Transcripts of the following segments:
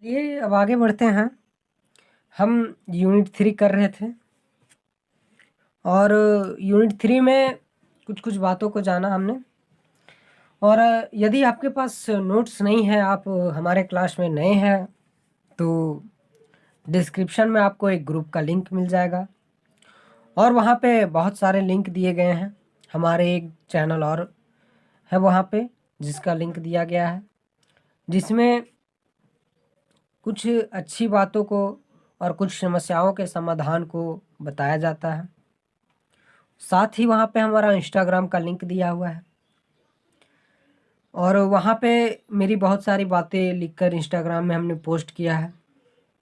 ये अब आगे बढ़ते हैं। हम यूनिट 3 कर रहे थे और यूनिट 3 में कुछ बातों को जाना हमने। और यदि आपके पास नोट्स नहीं है, आप हमारे क्लास में नए हैं, तो डिस्क्रिप्शन में आपको एक ग्रुप का लिंक मिल जाएगा और वहाँ पे बहुत सारे लिंक दिए गए हैं। हमारे एक चैनल और है वहाँ पे जिसका लिंक दिया गया है, जिसमें कुछ अच्छी बातों को और कुछ समस्याओं के समाधान को बताया जाता है। साथ ही वहाँ पे हमारा इंस्टाग्राम का लिंक दिया हुआ है और वहाँ पे मेरी बहुत सारी बातें लिखकर इंस्टाग्राम में हमने पोस्ट किया है।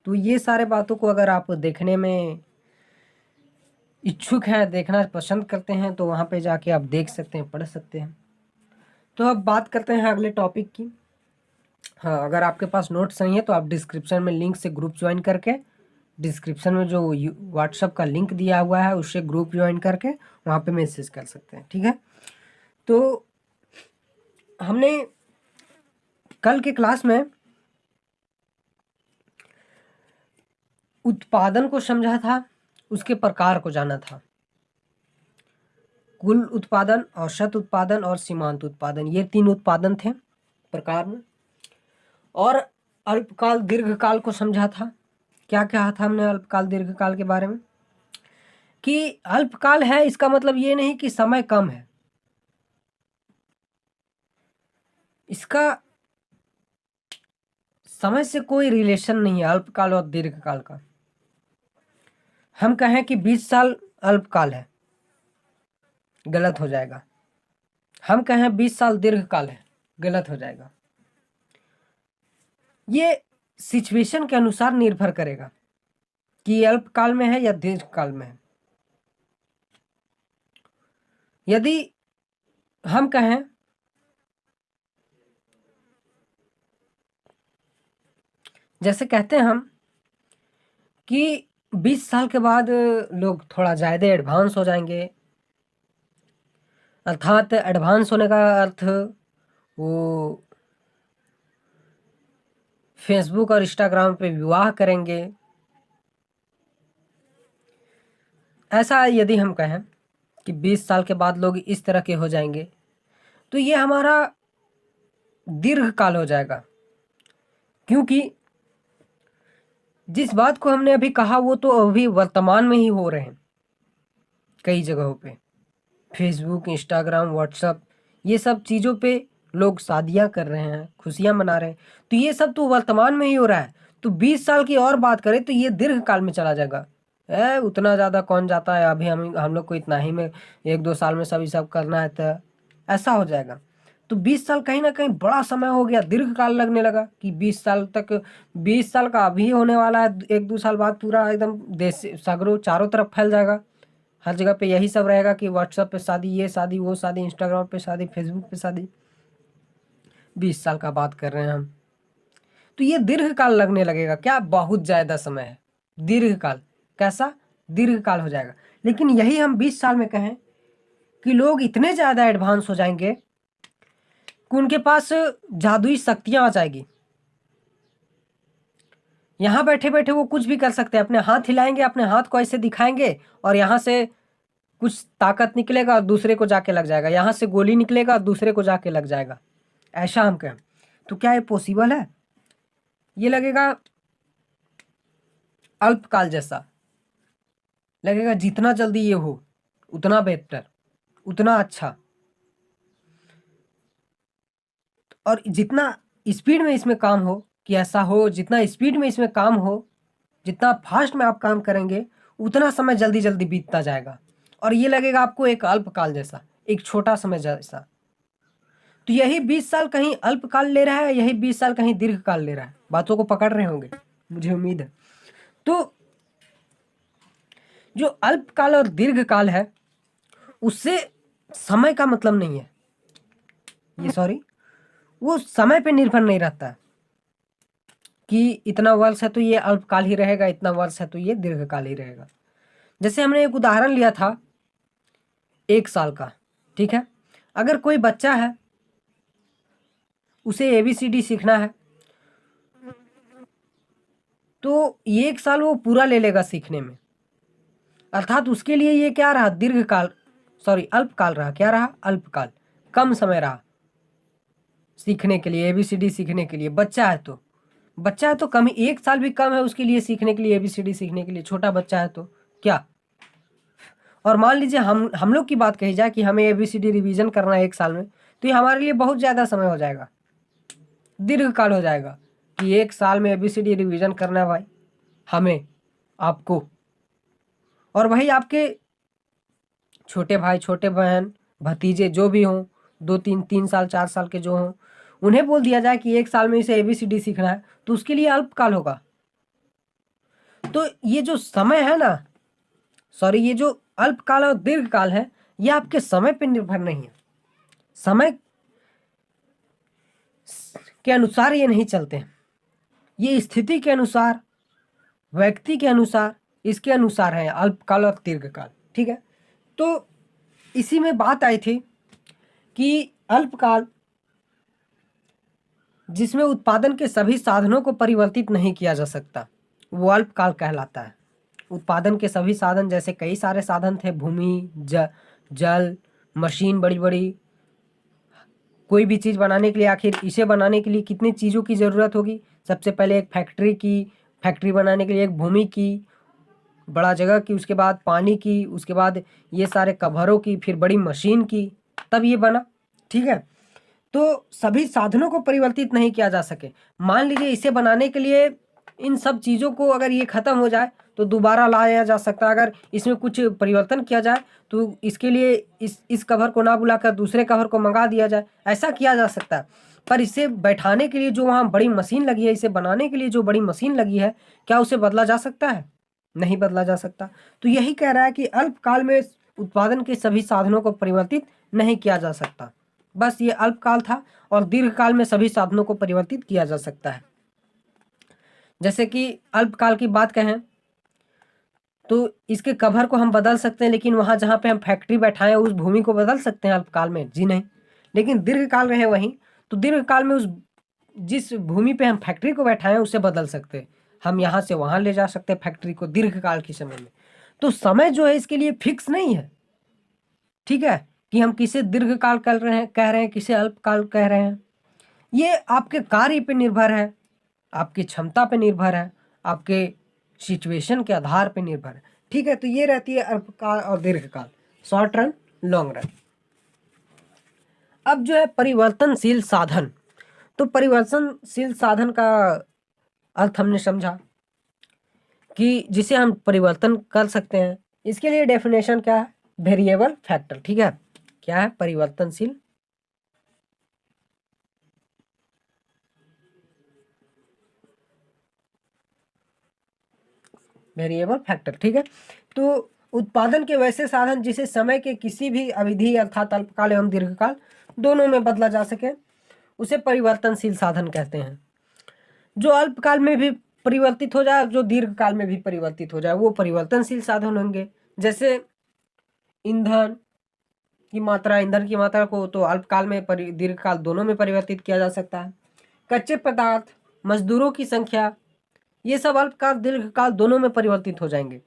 तो ये सारे बातों को अगर आप देखने में इच्छुक हैं, देखना पसंद करते हैं, तो वहाँ पे जाके आप देख सकते हैं, पढ़ सकते हैं। तो अब बात करते हैं अगले टॉपिक की। हाँ, अगर आपके पास नोट्स नहीं है तो आप डिस्क्रिप्शन में लिंक से ग्रुप ज्वाइन करके, डिस्क्रिप्शन में जो व्हाट्सअप का लिंक दिया हुआ है उससे ग्रुप ज्वाइन करके वहाँ पे मैसेज कर सकते हैं। ठीक है, तो हमने कल के क्लास में उत्पादन को समझा था, उसके प्रकार को जाना था। कुल उत्पादन, औसत उत्पादन और सीमांत उत्पादन, ये 3 उत्पादन थे प्रकार में। और अल्पकाल दीर्घकाल को समझा था। क्या कहा था हमने अल्पकाल दीर्घकाल के बारे में? कि अल्पकाल है इसका मतलब ये नहीं कि समय कम है, इसका समय से कोई रिलेशन नहीं है अल्पकाल और दीर्घकाल का। हम कहें कि 20 साल अल्पकाल है, गलत हो जाएगा। हम कहें 20 साल दीर्घकाल है, गलत हो जाएगा। ये सिचुएशन के अनुसार निर्भर करेगा कि अल्पकाल में है या दीर्घकाल में है। यदि हम कहें जैसे कहते हैं हम कि 20 साल के बाद लोग थोड़ा ज़्यादा एडवांस हो जाएंगे, अर्थात एडवांस होने का अर्थ वो फेसबुक और इंस्टाग्राम पे विवाह करेंगे। ऐसा यदि हम कहें कि 20 साल के बाद लोग इस तरह के हो जाएंगे, तो ये हमारा दीर्घकाल हो जाएगा। क्योंकि जिस बात को हमने अभी कहा वो तो अभी वर्तमान में ही हो रहे हैं। कई जगहों पे फेसबुक, इंस्टाग्राम, व्हाट्सअप, ये सब चीज़ों पे लोग शादियां कर रहे हैं, खुशियां मना रहे हैं। तो ये सब तो वर्तमान में ही हो रहा है। तो 20 साल की और बात करें तो ये दीर्घकाल में चला जाएगा। उतना ज़्यादा कौन जाता है, अभी हम लोग को इतना ही में 1-2 साल में सब सब करना है, तो ऐसा हो जाएगा। तो 20 साल कहीं ना कहीं बड़ा समय हो गया, दीर्घकाल लगने लगा कि 20 साल तक, 20 साल का अभी होने वाला है, 1-2 साल बाद पूरा एकदम देश सगरों चारों तरफ फैल जाएगा। हर जगह पे यही सब रहेगा कि व्हाट्सएप पे शादी, ये शादी, वो शादी, इंस्टाग्राम पे शादी, फेसबुक पे शादी। 20 साल का बात कर रहे हैं हम, तो ये दीर्घकाल लगने लगेगा। क्या बहुत ज़्यादा समय है, दीर्घकाल। कैसा दीर्घकाल हो जाएगा। लेकिन यही हम 20 साल में कहें कि लोग इतने ज़्यादा एडवांस हो जाएंगे कि उनके पास जादुई शक्तियां आ जाएगी। यहाँ बैठे बैठे वो कुछ भी कर सकते हैं। अपने हाथ हिलाएंगे, अपने हाथ को ऐसे दिखाएंगे और यहाँ से कुछ ताकत निकलेगा और दूसरे को जाके लग जाएगा, यहाँ से गोली निकलेगा और दूसरे को जाके लग जाएगा। ऐसा हम कहें तो क्या ये पॉसिबल है? ये लगेगा अल्पकाल जैसा लगेगा। जितना जल्दी ये हो उतना बेहतर, उतना अच्छा। और जितना स्पीड में इसमें काम हो कि ऐसा हो, जितना स्पीड में इसमें काम हो, जितना फास्ट में आप काम करेंगे, उतना समय जल्दी जल्दी बीतता जाएगा और ये लगेगा आपको एक अल्पकाल जैसा, एक छोटा समय जैसा। तो यही 20 साल कहीं अल्पकाल ले रहा है, यही 20 साल कहीं दीर्घकाल ले रहा है। बातों को पकड़ रहे होंगे, मुझे उम्मीद है। तो जो अल्पकाल और दीर्घकाल है उससे समय का मतलब नहीं है, ये सॉरी, वो समय पे निर्भर नहीं रहता है कि इतना वर्ष है तो ये अल्पकाल ही रहेगा, इतना वर्ष है तो ये दीर्घकाल ही रहेगा। जैसे हमने एक उदाहरण लिया था 1 साल का, ठीक है। अगर कोई बच्चा है, उसे ABCD सीखना है, तो ये 1 साल वो पूरा ले लेगा सीखने में, अर्थात उसके लिए ये क्या रहा, दीर्घकाल, सॉरी अल्पकाल रहा। क्या रहा? अल्पकाल, कम समय रहा सीखने के लिए, ABCD सीखने के लिए। बच्चा है तो कम ही, 1 साल भी कम है उसके लिए सीखने के लिए, ABCD सीखने के लिए, छोटा बच्चा है तो क्या। और मान लीजिए हम लोग की बात कही जाए कि हमें ABCD रिवीजन करना है 1 साल में, तो ये हमारे लिए बहुत ज़्यादा समय हो जाएगा, दीर्घकाल हो जाएगा कि 1 साल में ABCD रिवीजन करना है भाई हमें, आपको, और भाई आपके छोटे भाई, छोटे बहन, भतीजे जो भी हों, 2 3 साल 4 साल के जो हों, उन्हें बोल दिया जाए कि 1 साल में इसे ABCD सीखना है, तो उसके लिए अल्पकाल होगा। तो ये जो समय है ना, सॉरी ये जो अल्पकाल और दीर्घकाल है, ये आपके समय पर निर्भर नहीं है। समय के अनुसार ये नहीं चलते हैं, ये स्थिति के अनुसार, व्यक्ति के अनुसार, इसके अनुसार है अल्पकाल और दीर्घकाल। ठीक है, तो इसी में बात आई थी कि अल्पकाल जिसमें उत्पादन के सभी साधनों को परिवर्तित नहीं किया जा सकता, वो अल्पकाल कहलाता है। उत्पादन के सभी साधन, जैसे कई सारे साधन थे, भूमि, जल, मशीन बड़ी बड़ी, कोई भी चीज़ बनाने के लिए, आखिर इसे बनाने के लिए कितनी चीज़ों की ज़रूरत होगी। सबसे पहले एक फैक्ट्री बनाने के लिए एक भूमि की, बड़ा जगह की, उसके बाद पानी की, उसके बाद ये सारे कभरों की, फिर बड़ी मशीन की, तब ये बना। ठीक है, तो सभी साधनों को परिवर्तित नहीं किया जा सके। मान लीजिए इसे बनाने के लिए इन सब चीज़ों को अगर ये ख़त्म हो जाए तो दोबारा लाया जा सकता है। अगर इसमें कुछ परिवर्तन किया जाए तो इसके लिए इस कवर को ना बुलाकर दूसरे कवर को मंगा दिया जाए, ऐसा किया जा सकता है। पर इसे बैठाने के लिए जो वहाँ बड़ी मशीन लगी है, इसे बनाने के लिए जो बड़ी मशीन लगी है, क्या उसे बदला जा सकता है? नहीं बदला जा सकता। तो यही कह रहा है कि अल्पकाल में उत्पादन के सभी साधनों को परिवर्तित नहीं किया जा सकता। बस ये अल्पकाल था, और दीर्घकाल में सभी साधनों को परिवर्तित किया जा सकता है। जैसे कि अल्पकाल की बात कहें तो इसके कवर को हम बदल सकते हैं, लेकिन वहाँ जहाँ पे हम फैक्ट्री बैठाएं उस भूमि को बदल सकते हैं अल्पकाल में? जी नहीं। लेकिन दीर्घकाल रहे वहीं, तो दीर्घकाल में उस जिस भूमि पे हम फैक्ट्री को बैठाएं उसे बदल सकते हैं, हम यहाँ से वहाँ ले जा सकते हैं फैक्ट्री को दीर्घकाल के समय में। तो समय जो है इसके लिए फिक्स नहीं है। ठीक है, कि हम किसे दीर्घकाल कह रहे हैं, किसे अल्पकाल कह रहे हैं। ये आपके कार्य पे निर्भर है, आपकी क्षमता पे निर्भर है, आपके सिचुएशन के आधार पे निर्भर है। ठीक है, तो ये रहती है अल्पकाल और दीर्घकाल, शॉर्ट रन, लॉन्ग रन। अब जो है परिवर्तनशील साधन, तो परिवर्तनशील साधन का अर्थ हमने समझा कि जिसे हम परिवर्तन कर सकते हैं। इसके लिए डेफिनेशन क्या है? Variable factor. ठीक है, क्या है? परिवर्तनशील वेरिएबल फैक्टर। ठीक है, तो उत्पादन के वैसे साधन जिसे समय के किसी भी अवधि अर्थात अल्पकाल एवं दीर्घकाल दोनों में बदला जा सके, उसे परिवर्तनशील साधन कहते हैं। जो अल्पकाल में भी परिवर्तित हो जाए, जो दीर्घकाल में भी परिवर्तित हो जाए, वो परिवर्तनशील साधन होंगे। जैसे ईंधन की मात्रा को तो अल्पकाल में दीर्घकाल दोनों में परिवर्तित किया जा सकता है। कच्चे पदार्थ, मजदूरों की संख्या, ये सब अल्पकाल दीर्घकाल दोनों में परिवर्तित हो जाएंगे।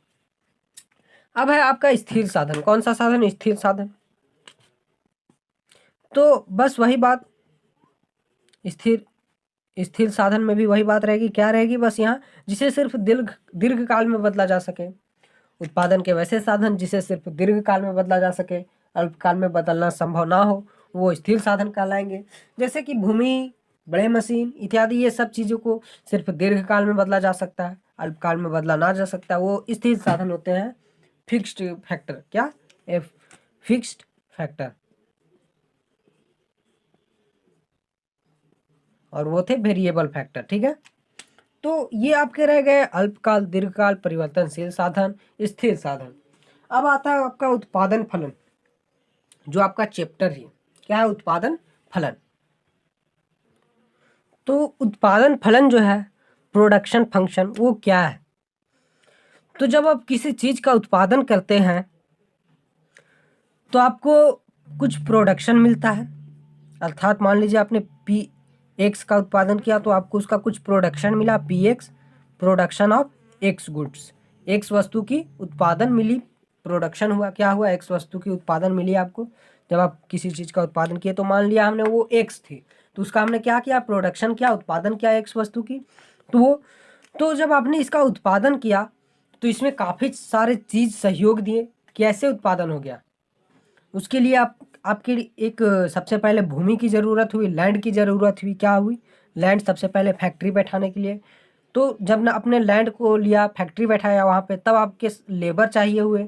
अब है आपका स्थिर साधन। कौन सा साधन? स्थिर साधन। तो बस वही बात, स्थिर साधन में भी वही बात रहेगी। क्या रहेगी? बस यहाँ जिसे सिर्फ दीर्घकाल में बदला जा सके। उत्पादन के वैसे साधन जिसे सिर्फ दीर्घकाल में बदला जा सके, अल्पकाल में बदलना संभव ना हो, वो स्थिर साधन कहलाएंगे। जैसे कि भूमि, बड़े मशीन इत्यादि, ये सब चीज़ों को सिर्फ दीर्घकाल में बदला जा सकता है, अल्पकाल में बदला ना जा सकता, वो स्थिर साधन होते हैं। फिक्स्ड फैक्टर, क्या? फिक्स्ड फैक्टर, और वो थे वेरिएबल फैक्टर। ठीक है, तो ये आपके रह गए अल्पकाल, दीर्घकाल, परिवर्तनशील साधन, स्थिर साधन। अब आता है आपका उत्पादन फलन, जो आपका चैप्टर है। क्या है? उत्पादन फलन। तो उत्पादन फलन जो है, प्रोडक्शन फंक्शन, वो क्या है? तो जब आप किसी चीज का उत्पादन करते हैं तो आपको कुछ प्रोडक्शन मिलता है, अर्थात मान लीजिए आपने Px का उत्पादन किया तो आपको उसका कुछ प्रोडक्शन मिला, Px production of x goods, x वस्तु की उत्पादन मिली, प्रोडक्शन हुआ, क्या हुआ, एक्स वस्तु की उत्पादन मिली आपको। जब आप किसी चीज़ का उत्पादन किए तो मान लिया हमने वो एक्स थी, तो उसका हमने क्या किया, प्रोडक्शन किया, उत्पादन किया एक्स वस्तु की। तो जब आपने इसका उत्पादन किया तो इसमें काफ़ी सारे चीज़ सहयोग दिए, कैसे उत्पादन हो गया। उसके लिए आपके एक सबसे पहले भूमि की ज़रूरत हुई, लैंड की ज़रूरत हुई। क्या हुई, लैंड सबसे पहले फैक्ट्री बैठाने के लिए। तो जब ना अपने लैंड को लिया, फैक्ट्री बैठाया वहाँ पे, तब आपके लेबर चाहिए हुए,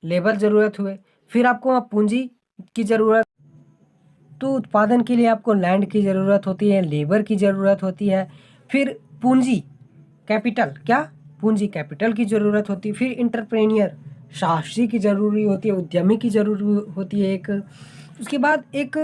लेबर ज़रूरत हुए। फिर आपको वहाँ पूंजी की ज़रूरत, तो उत्पादन के लिए आपको लैंड की ज़रूरत होती है, लेबर की ज़रूरत होती है। फिर पूंजी, कैपिटल, क्या, पूंजी, कैपिटल की ज़रूरत होती है। फिर इंटरप्रेन्योर, साहसी की ज़रूरी होती है, उद्यमी की ज़रूरी होती है एक। उसके बाद एक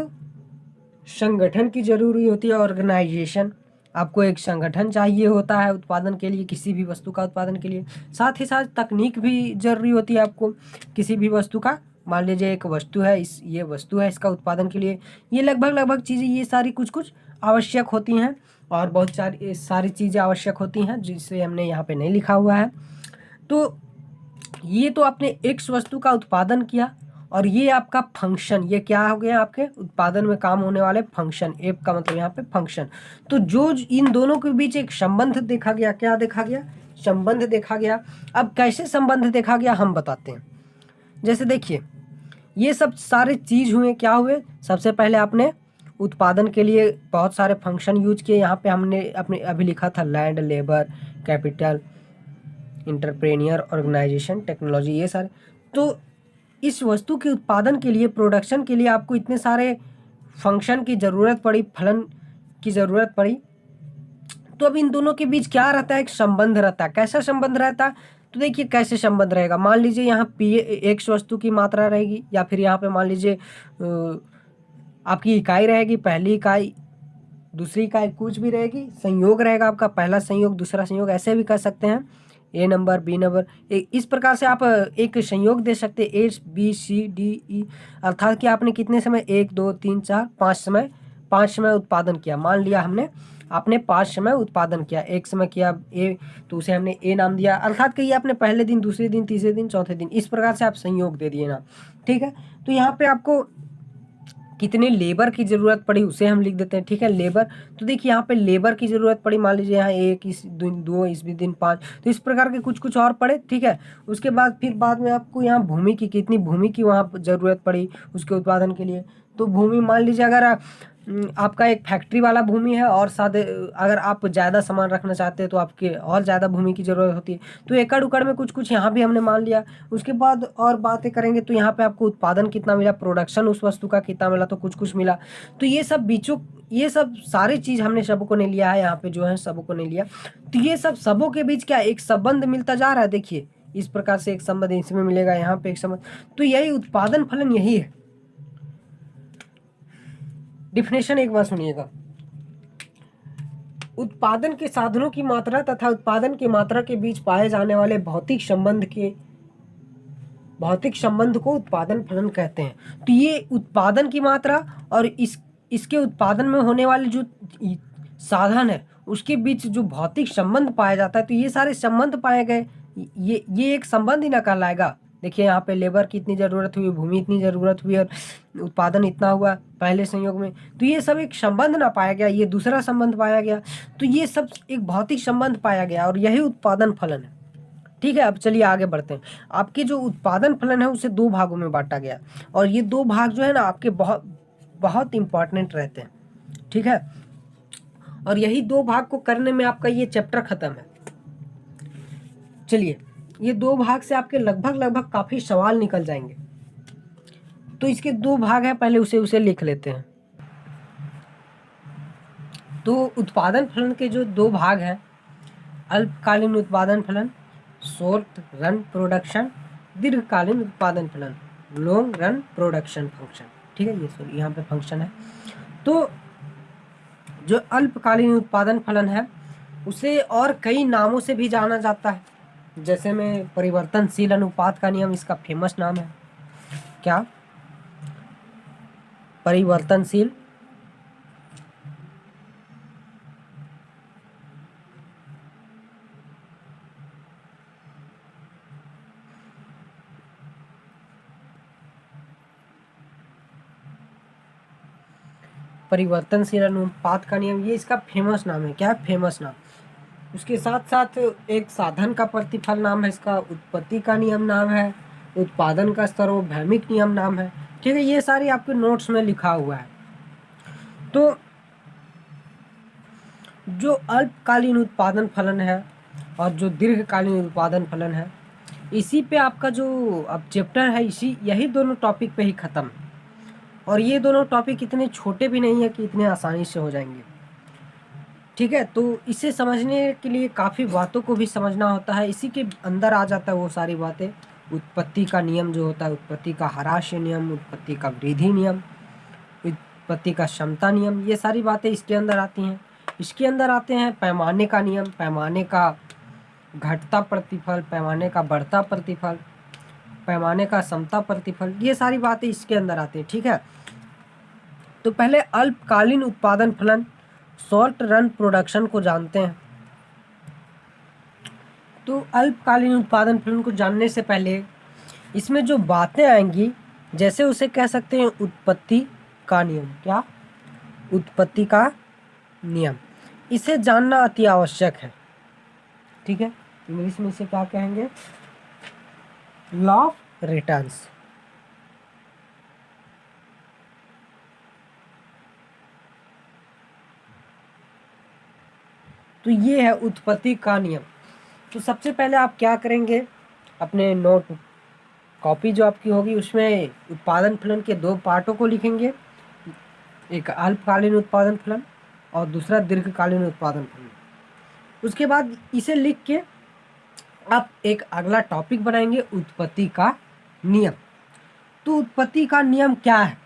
संगठन की ज़रूरी होती है, ऑर्गेनाइजेशन। आपको एक संगठन चाहिए होता है उत्पादन के लिए, किसी भी वस्तु का उत्पादन के लिए। साथ ही साथ तकनीक भी ज़रूरी होती है आपको किसी भी वस्तु का। मान लीजिए एक वस्तु है, ये वस्तु है, इसका उत्पादन के लिए ये लगभग चीज़ें, ये सारी कुछ आवश्यक होती हैं, और बहुत सारी चीज़ें आवश्यक होती हैं जिसे हमने यहाँ पे नहीं लिखा हुआ है। तो ये तो आपने एक्स वस्तु का उत्पादन किया, और ये आपका फंक्शन, ये क्या हो गया, आपके उत्पादन में काम होने वाले फंक्शन। एप का मतलब यहाँ पे फंक्शन। तो जो इन दोनों के बीच एक संबंध देखा गया, क्या देखा गया, संबंध देखा गया। अब कैसे संबंध देखा गया हम बताते हैं। जैसे देखिए, ये सब सारे चीज़ हुए, क्या हुए, सबसे पहले आपने उत्पादन के लिए बहुत सारे फंक्शन यूज किए। यहाँ पे हमने अपने अभी लिखा था land, labour, capital, entrepreneur, organisation, technology, ये सारे। तो इस वस्तु के उत्पादन के लिए, प्रोडक्शन के लिए आपको इतने सारे फंक्शन की ज़रूरत पड़ी, फलन की ज़रूरत पड़ी। तो अब इन दोनों के बीच क्या रहता है, एक संबंध रहता है। कैसा संबंध रहता है, तो देखिए कैसे संबंध रहेगा। मान लीजिए यहाँ पी एक्स वस्तु की मात्रा रहेगी, या फिर यहाँ पे मान लीजिए आपकी इकाई रहेगी, पहली इकाई, दूसरी इकाई, कुछ भी रहेगी, संयोग रहेगा आपका, पहला संयोग, दूसरा संयोग, ऐसे भी कर सकते हैं, ए नंबर, बी नंबर, इस प्रकार से आप एक संयोग दे सकते हैं, A B C D E. अर्थात कि आपने कितने समय, 1 2 3 4 5 समय उत्पादन किया। मान लिया हमने, आपने 5 समय उत्पादन किया, एक समय किया ए, तो उसे हमने ए नाम दिया। अर्थात कि आपने पहले दिन, दूसरे दिन, तीसरे दिन, चौथे दिन, इस प्रकार से आप संयोग दे दिए ना। ठीक है, तो यहाँ पे आपको कितने लेबर की ज़रूरत पड़ी उसे हम लिख देते हैं। ठीक है, लेबर, तो देखिए यहाँ पे लेबर की ज़रूरत पड़ी, मान लीजिए यहाँ 1 इस दिन, 2 इस भी दिन, 5, तो इस प्रकार के कुछ और पड़े। ठीक है, उसके बाद फिर बाद में आपको यहाँ भूमि की, कितनी भूमि की वहाँ ज़रूरत पड़ी उसके उत्पादन के लिए। तो भूमि, मान लीजिए अगर आपका एक फैक्ट्री वाला भूमि है, और साथ अगर आप ज़्यादा सामान रखना चाहते हैं तो आपके और ज़्यादा भूमि की ज़रूरत होती है। तो एकड़ उकड़ में कुछ यहाँ भी हमने मान लिया। उसके बाद और बातें करेंगे तो यहाँ पे आपको उत्पादन कितना मिला, प्रोडक्शन उस वस्तु का कितना मिला, तो कुछ मिला। तो ये सब बीचों, ये सब सारी चीज़ हमने सबको नहीं लिया है, यहाँ पे जो है सबको नहीं लिया। तो ये सब सबों के बीच क्या एक संबंध मिलता जा रहा है। देखिए इस प्रकार से एक संबंध इसमें मिलेगा, यहाँ पे एक संबंध। तो यही उत्पादन फलन यही है। डिफिनेशन एक बार सुनिएगा, उत्पादन के साधनों की मात्रा तथा उत्पादन की मात्रा के बीच पाए जाने वाले भौतिक संबंध को उत्पादन फलन कहते हैं। तो ये उत्पादन की मात्रा और इसके उत्पादन में होने वाले जो साधन है उसके बीच जो भौतिक संबंध पाया जाता है, तो ये सारे संबंध पाए गए, ये एक संबंध ही ना कहलाएगा। देखिए यहाँ पे लेबर की इतनी ज़रूरत हुई, भूमि इतनी ज़रूरत हुई, और उत्पादन इतना हुआ पहले संयोग में, तो ये सब एक संबंध ना पाया गया, ये दूसरा संबंध पाया गया। तो ये सब एक भौतिक संबंध पाया गया, और यही उत्पादन फलन है। ठीक है, अब चलिए आगे बढ़ते हैं। आपके जो उत्पादन फलन है उसे 2 भागों में बांटा गया, और ये 2 भाग जो है ना आपके बहुत बहुत इंपॉर्टेंट रहते हैं। ठीक है, और यही 2 भाग को करने में आपका ये चैप्टर खत्म है। चलिए, ये 2 भाग से आपके लगभग काफी सवाल निकल जाएंगे। तो इसके 2 भाग हैं, पहले उसे लिख लेते हैं। तो उत्पादन फलन के जो 2 भाग हैं, अल्पकालीन उत्पादन फलन, शॉर्ट रन प्रोडक्शन, दीर्घकालीन उत्पादन फलन, लॉन्ग रन प्रोडक्शन फंक्शन। ठीक है, ये सॉरी यहाँ पे फंक्शन है। तो जो अल्पकालीन उत्पादन फलन है उसे और कई नामों से भी जाना जाता है, जैसे में परिवर्तनशील अनुपात का नियम इसका फेमस नाम है। क्या, परिवर्तनशील परिवर्तनशील अनुपात का नियम, ये इसका फेमस नाम है। क्या है? फेमस नाम। उसके साथ साथ एक साधन का प्रतिफल नाम है इसका, उत्पत्ति का नियम नाम है, उत्पादन का सार्वभौमिक नियम नाम है। ठीक है, ये सारी आपके नोट्स में लिखा हुआ है। तो जो अल्पकालीन उत्पादन फलन है और जो दीर्घकालीन उत्पादन फलन है, इसी पे आपका जो अब चैप्टर है यही दोनों टॉपिक पे ही ख़त्म है। और ये दोनों टॉपिक इतने छोटे भी नहीं है कि इतने आसानी से हो जाएंगे। ठीक है, तो इसे समझने के लिए काफ़ी बातों को भी समझना होता है। इसी के अंदर आ जाता है वो सारी बातें। उत्पत्ति का नियम जो होता है, उत्पत्ति का ह्रास्य नियम, उत्पत्ति का वृद्धि नियम, उत्पत्ति का समता नियम, ये सारी बातें इसके अंदर आती हैं। इसके अंदर आते हैं पैमाने का नियम, पैमाने का घटता प्रतिफल, पैमाने का बढ़ता प्रतिफल, पैमाने का समता प्रतिफल, ये सारी बातें इसके अंदर आती हैं। ठीक है, तो पहले अल्पकालीन उत्पादन फलन, शॉर्ट रन प्रोडक्शन को जानते हैं। तो अल्पकालीन उत्पादन फलन को जानने से पहले इसमें जो बातें आएंगी, जैसे उसे कह सकते हैं उत्पत्ति का नियम। क्या? उत्पत्ति का नियम, इसे जानना अति आवश्यक है। ठीक है, इंग्लिश में इसे क्या कहेंगे? Law of returns. तो ये है उत्पत्ति का नियम। तो सबसे पहले आप क्या करेंगे, अपने नोट कॉपी जो आपकी होगी उसमें उत्पादन फलन के दो पार्टों को लिखेंगे, एक अल्पकालीन उत्पादन फलन और दूसरा दीर्घकालीन उत्पादन फलन। उसके बाद इसे लिख के आप एक अगला टॉपिक बनाएंगे, उत्पत्ति का नियम। तो उत्पत्ति का नियम क्या है?